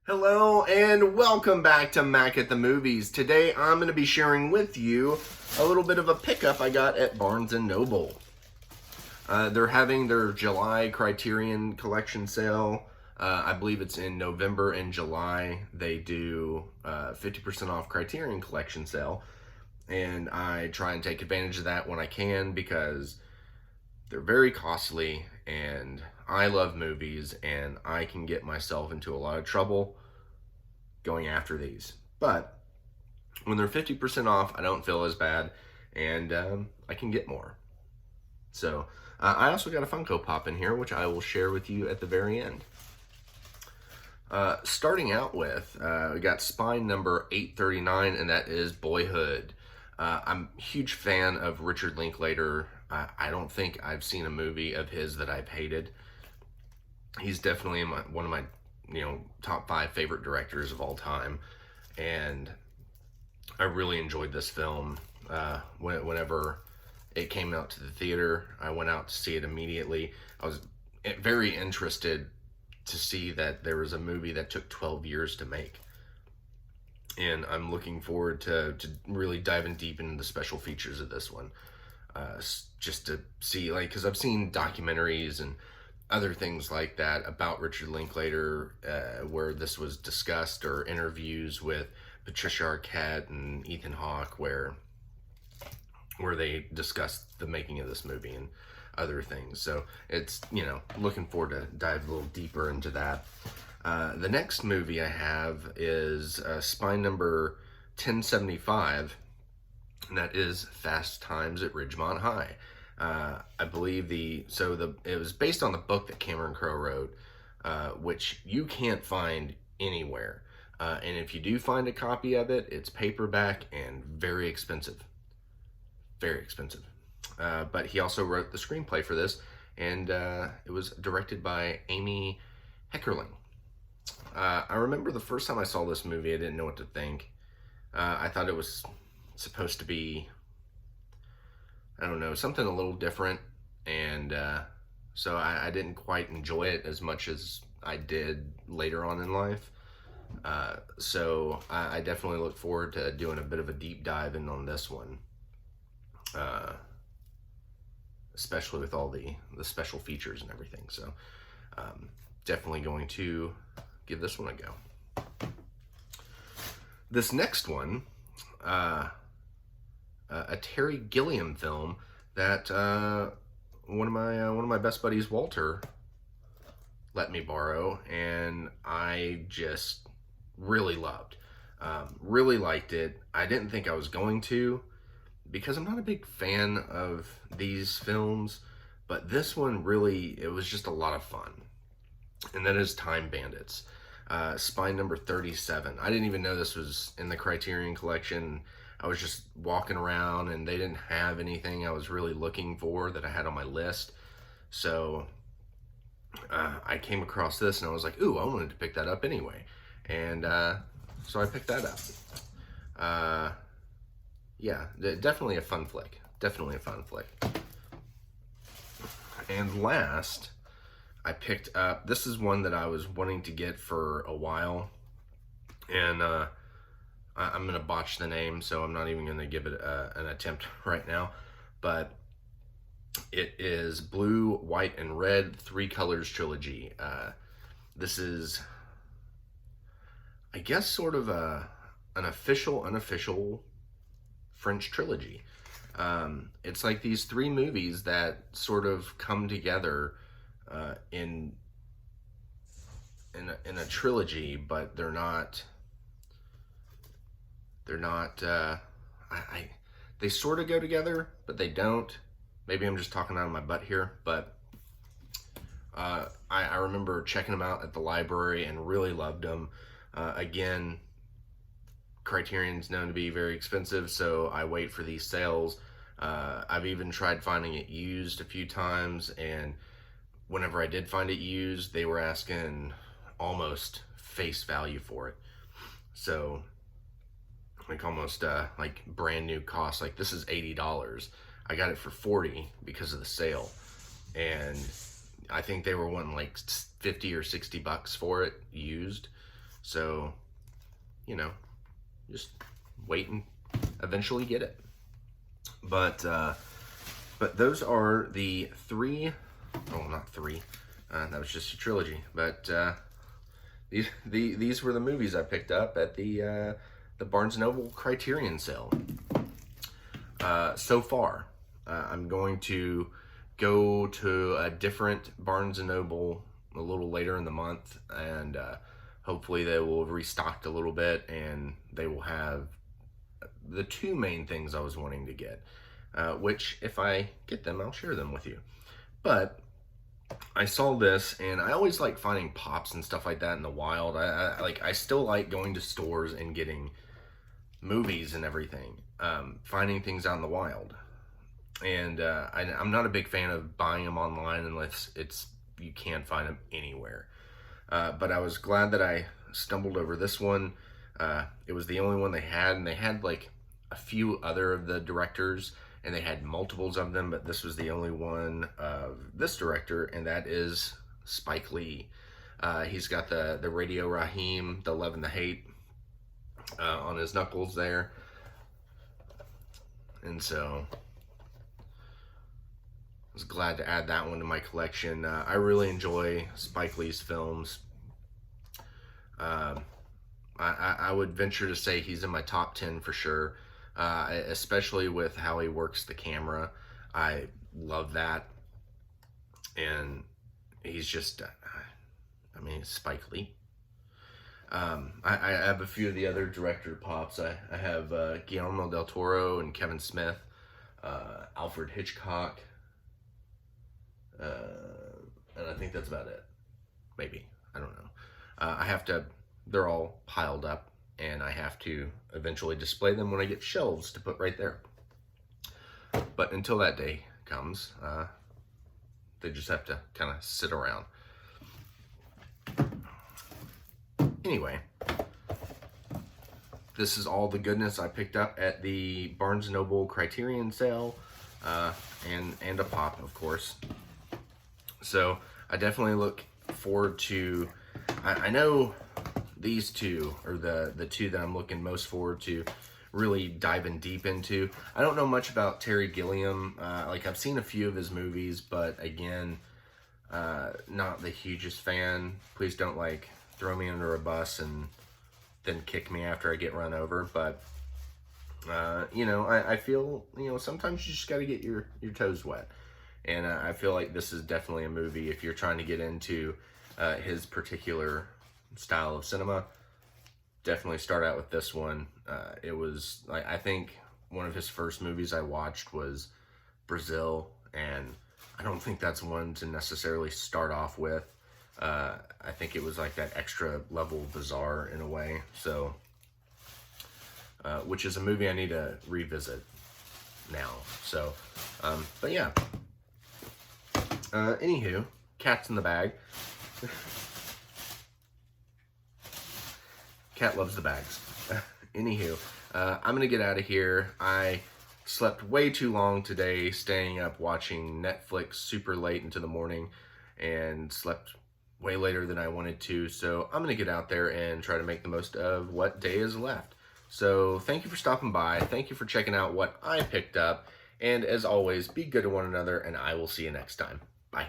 Hello and welcome back to Mac at the Movies. Today I'm going to be sharing with you a little bit of a pickup I got at Barnes&Noble. They're having their July Criterion collection sale. I believe it's in November and July. They do 50% off Criterion collection sale. And I try and take advantage of that when I can because they're very costly and I love movies and I can get myself into a lot of trouble going after these. But when they're 50% off, I don't feel as bad and I can get more. So I also got a Funko Pop in here, which I will share with you at the very end. Starting out with, we got spine number 839, and that is Boyhood. I'm a huge fan of Richard Linklater. I don't think I've seen a movie of his that I've hated. He's definitely in one of my top 5 favorite directors of all time, and I really enjoyed this film. Whenever it came out to the theater, I went out to see it immediately. I was very interested to see that there was a movie that took 12 years to make, and I'm looking forward to really diving deep into the special features of this one, just to see, because I've seen documentaries and other things like that about Richard Linklater, where this was discussed, or interviews with Patricia Arquette and Ethan Hawke, where they discussed the making of this movie and other things. So it's, looking forward to dive a little deeper into that. The next movie I have is spine number 1075, and that is Fast Times at Ridgemont High. I believe it was based on the book that Cameron Crowe wrote, which you can't find anywhere. And if you do find a copy of it, it's paperback and very expensive. Very expensive. But he also wrote the screenplay for this, and it was directed by Amy Heckerling. I remember the first time I saw this movie, I didn't know what to think. I thought it was supposed to be, I don't know, something a little different, and so I didn't quite enjoy it as much as I did later on in life. So I definitely look forward to doing a bit of a deep dive in on this one, especially with all the special features and everything. So definitely going to give this one a go. This next one, a Terry Gilliam film that one of my best buddies, Walter, let me borrow, and I just really loved. Really liked it. I didn't think I was going to, because I'm not a big fan of these films, but this one really, it was just a lot of fun. And that is Time Bandits. Spine number 37. I didn't even know this was in the Criterion collection. I was just walking around and they didn't have anything I was really looking for that I had on my list. So I came across this and I was like, ooh, I wanted to pick that up anyway. And so I picked that up. Yeah, definitely a fun flick. Definitely a fun flick. And last, I picked up, this is one that I was wanting to get for a while, and I'm going to botch the name, so I'm not even going to give it an attempt right now, but it is Blue, White, and Red 3 Colors Trilogy. This is, I guess, sort of an official, unofficial French trilogy. It's like these 3 movies that sort of come together in a trilogy, but they're not they sort of go together, but they don't. Maybe I'm just talking out of my butt here, but I remember checking them out at the library and really loved them. Again, Criterion's known to be very expensive, so I wait for these sales. I've even tried finding it used a few times, and whenever I did find it used, they were asking almost face value for it. So, like almost like brand new cost. Like, this is $80. I got it for $40 because of the sale. And I think they were wanting like 50 or 60 bucks for it used. So, you know, just wait and eventually get it. But those are the three. Oh, not three. That was just a trilogy. But these were the movies I picked up at the Barnes&Noble Criterion sale. So far, I'm going to go to a different Barnes&Noble a little later in the month, and hopefully they will have restocked a little bit, and they will have the two main things I was wanting to get, which if I get them, I'll share them with you. But I saw this, and I always like finding pops and stuff like that in the wild. I still like going to stores and getting movies and everything, finding things out in the wild. And I'm not a big fan of buying them online unless you can't find them anywhere. But I was glad that I stumbled over this one. It was the only one they had, and they had like a few other of the directors, and they had multiples of them, but this was the only one of this director, and that is Spike Lee. He's got the Radio Raheem, the Love and the Hate on his knuckles there. And so I was glad to add that one to my collection. I really enjoy Spike Lee's films. I would venture to say he's in my top 10 for sure, especially with how he works the camera. I love that. And he's just, I mean, it's Spike Lee. I have a few of the other director pops. I have Guillermo del Toro and Kevin Smith, Alfred Hitchcock, and I think that's about it. Maybe. I don't know. They're all piled up, and I have to eventually display them when I get shelves to put right there. But until that day comes, they just have to kind of sit around. Anyway, this is all the goodness I picked up at the Barnes & Noble Criterion sale, and a pop, of course. So I definitely look forward to, I know these two are the two that I'm looking most forward to really diving deep into. I don't know much about Terry Gilliam. I've seen a few of his movies, but again, not the hugest fan. Please don't throw me under a bus and then kick me after I get run over. But I feel, sometimes you just got to get your toes wet. And I feel like this is definitely a movie if you're trying to get into his particular style of cinema. Definitely start out with this one. It was, I think one of his first movies I watched was Brazil, and I don't think that's one to necessarily start off with. I think it was like that extra level bizarre in a way. So, which is a movie I need to revisit now. So, but yeah. Anywho, cat's in the bag. Cat loves the bags. Anywho, I'm gonna get out of here. I slept way too long today, staying up watching Netflix super late into the morning, and slept way later than I wanted to. So I'm gonna get out there and try to make the most of what day is left. So thank you for stopping by. Thank you for checking out what I picked up. And as always, be good to one another, and I will see you next time. Bye.